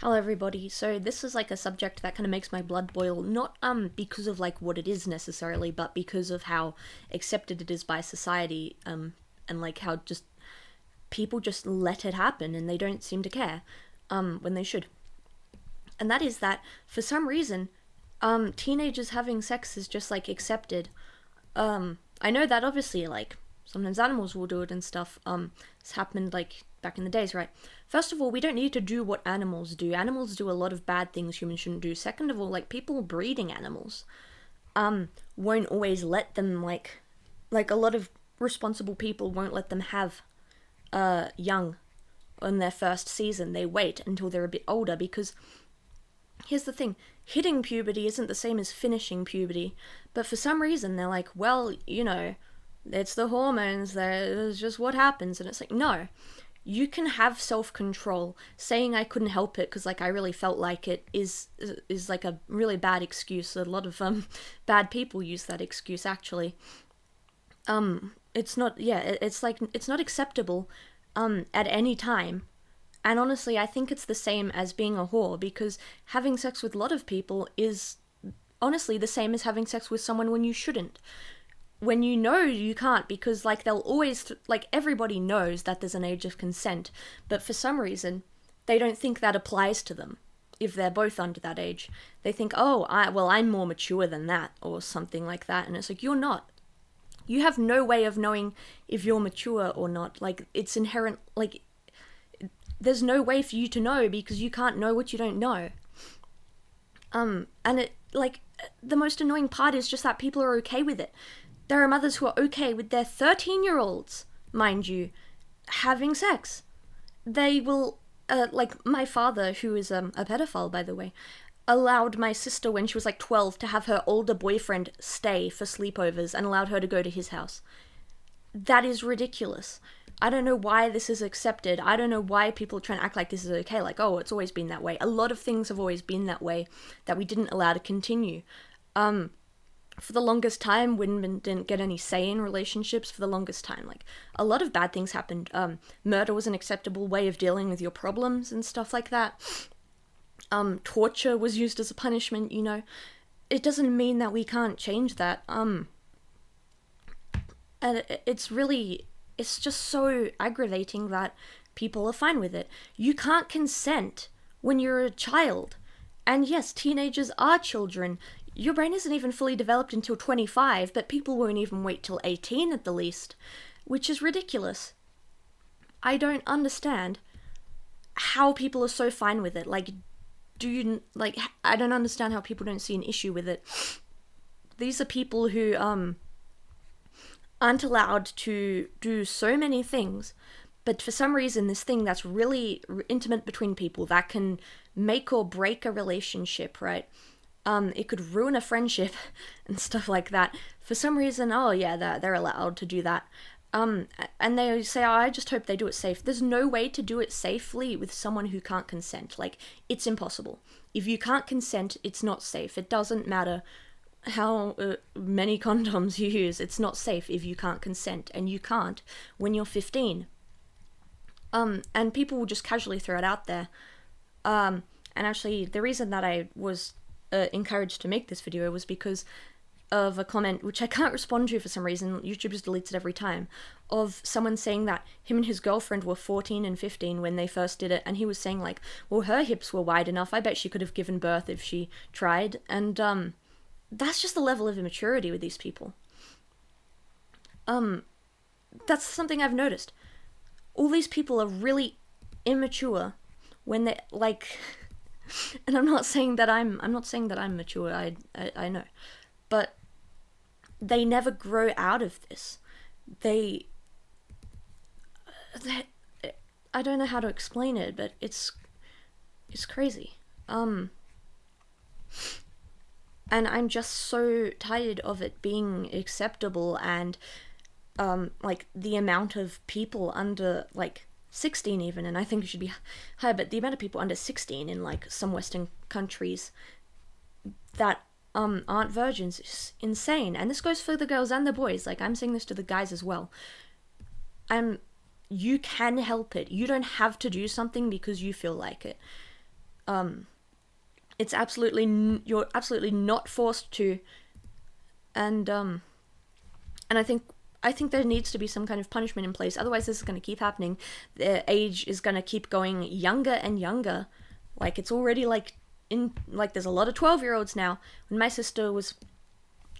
Hello everybody. So this is like a subject that kind of makes my blood boil, not because of like what it is necessarily, but because of how accepted it is by society, and like how just people just let it happen and they don't seem to care when they should. And that is that for some reason teenagers having sex is just like accepted. I know that obviously like sometimes animals will do it and stuff. It's happened like back in the days, right? First of all, we don't need to do what animals do. Animals do a lot of bad things humans shouldn't do. Second of all, like people breeding animals won't always let them like a lot of responsible people won't let them have young on their first season. They wait until they're a bit older because here's the thing, hitting puberty isn't the same as finishing puberty, but for some reason they're like, well, it's the hormones, that's just what happens. And it's like, no, you can have self-control. Saying I couldn't help it because like I really felt like it is like a really bad excuse. A lot of bad people use that excuse actually. It's not, yeah, it's like it's not acceptable at any time. And honestly, I think it's the same as being a whore, because having sex with a lot of people is honestly the same as having sex with someone when you shouldn't. When you know you can't, because like they'll always, like everybody knows that there's an age of consent, but for some reason, they don't think that applies to them. If they're both under that age, they think, oh, I'm more mature than that, or something like that. And it's like, you're not. You have no way of knowing if you're mature or not. Like, it's inherent, like, there's no way for you to know because you can't know what you don't know. And it, like, the most annoying part is just that people are okay with it. There are mothers who are okay with their 13-year-olds, mind you, having sex. They will, like, my father, who is a pedophile, by the way, allowed my sister when she was like 12 to have her older boyfriend stay for sleepovers and allowed her to go to his house. That is ridiculous. I don't know why this is accepted. I don't know why people try and act like this is okay. Like, oh, it's always been that way. A lot of things have always been that way that we didn't allow to continue. For the longest time, women didn't get any say in relationships for the longest time. Like, a lot of bad things happened. Murder was an acceptable way of dealing with your problems and stuff like that. Torture was used as a punishment, It doesn't mean that we can't change that. And it's just so aggravating that people are fine with it. You can't consent when you're a child. And yes, teenagers are children. Your brain isn't even fully developed until 25, but people won't even wait till 18 at the least, which is ridiculous. I don't understand how people are so fine with it. Like, I don't understand how people don't see an issue with it. These are people who, aren't allowed to do so many things, but for some reason this thing that's really intimate between people that can make or break a relationship, right? It could ruin a friendship and stuff like that. For some reason, oh yeah, they're allowed to do that. And they say, oh, I just hope they do it safe. There's no way to do it safely with someone who can't consent. Like, it's impossible. If you can't consent, it's not safe. It doesn't matter how many condoms you use. It's not safe if you can't consent, and you can't when you're 15. And people will just casually throw it out there. And actually, the reason that I was encouraged to make this video was because of a comment, which I can't respond to for some reason, YouTube just deletes it every time, of someone saying that him and his girlfriend were 14 and 15 when they first did it, and he was saying like, well, her hips were wide enough, I bet she could have given birth if she tried. And that's just the level of immaturity with these people. That's something I've noticed. All these people are really immature when they like, and I'm not saying that I'm mature. I know, but they never grow out of this. They I don't know how to explain it, but it's crazy. And I'm just so tired of it being acceptable, and like the amount of people under like 16 even, and I think it should be higher, but the amount of people under 16 in like some Western countries that aren't virgins is insane. And this goes for the girls and the boys. Like, I'm saying this to the guys as well. You can help it. You don't have to do something because you feel like it. It's you're absolutely not forced to, and I think there needs to be some kind of punishment in place. Otherwise, this is going to keep happening. The age is going to keep going younger and younger. Like, it's already there's a lot of 12-year-olds now. When my sister was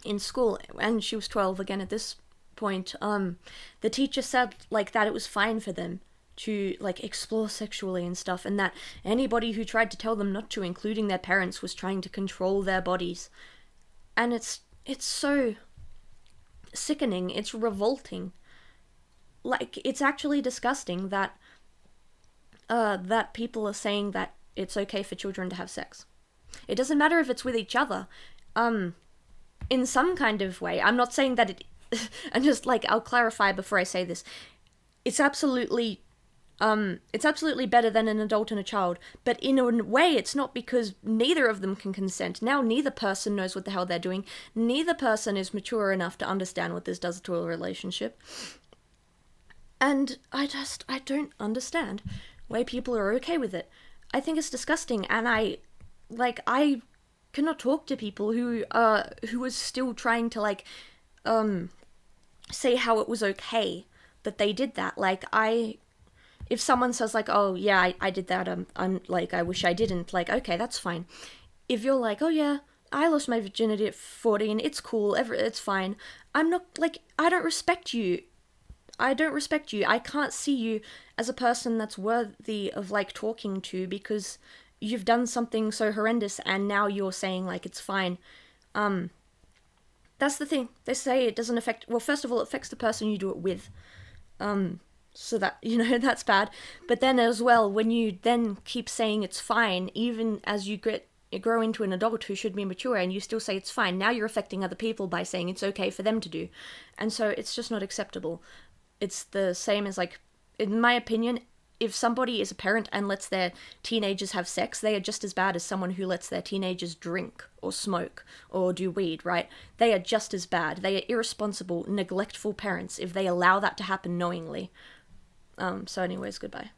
in school, and she was 12 again at this point, the teacher said that it was fine for them to explore sexually and stuff, and that anybody who tried to tell them not to, including their parents, was trying to control their bodies. And it's so sickening. It's revolting. It's actually disgusting that that people are saying that it's okay for children to have sex. It doesn't matter if it's with each other. In some kind of way. I'm not saying that it and just I'll clarify before I say this. It's absolutely better than an adult and a child, but in a way it's not, because neither of them can consent. Now neither person knows what the hell they're doing. Neither person is mature enough to understand what this does to a relationship. And I don't understand why people are okay with it. I think it's disgusting, and I cannot talk to people who are still trying to say how it was okay that they did that. If someone says oh yeah, I did that, I'm I wish I didn't, okay, that's fine. If you're oh yeah, I lost my virginity at 14, it's cool, it's fine. I'm not I don't respect you. I can't see you as a person that's worthy of talking to, because you've done something so horrendous and now you're saying it's fine. That's the thing. They say it doesn't affect, well, first of all, it affects the person you do it with. So that, that's bad. But then as well, when you then keep saying it's fine, even as you grow into an adult who should be mature, and you still say it's fine, now you're affecting other people by saying it's okay for them to do. And so it's just not acceptable. It's the same as in my opinion, if somebody is a parent and lets their teenagers have sex, they are just as bad as someone who lets their teenagers drink or smoke or do weed, right? They are just as bad. They are irresponsible, neglectful parents if they allow that to happen knowingly. So anyways, goodbye.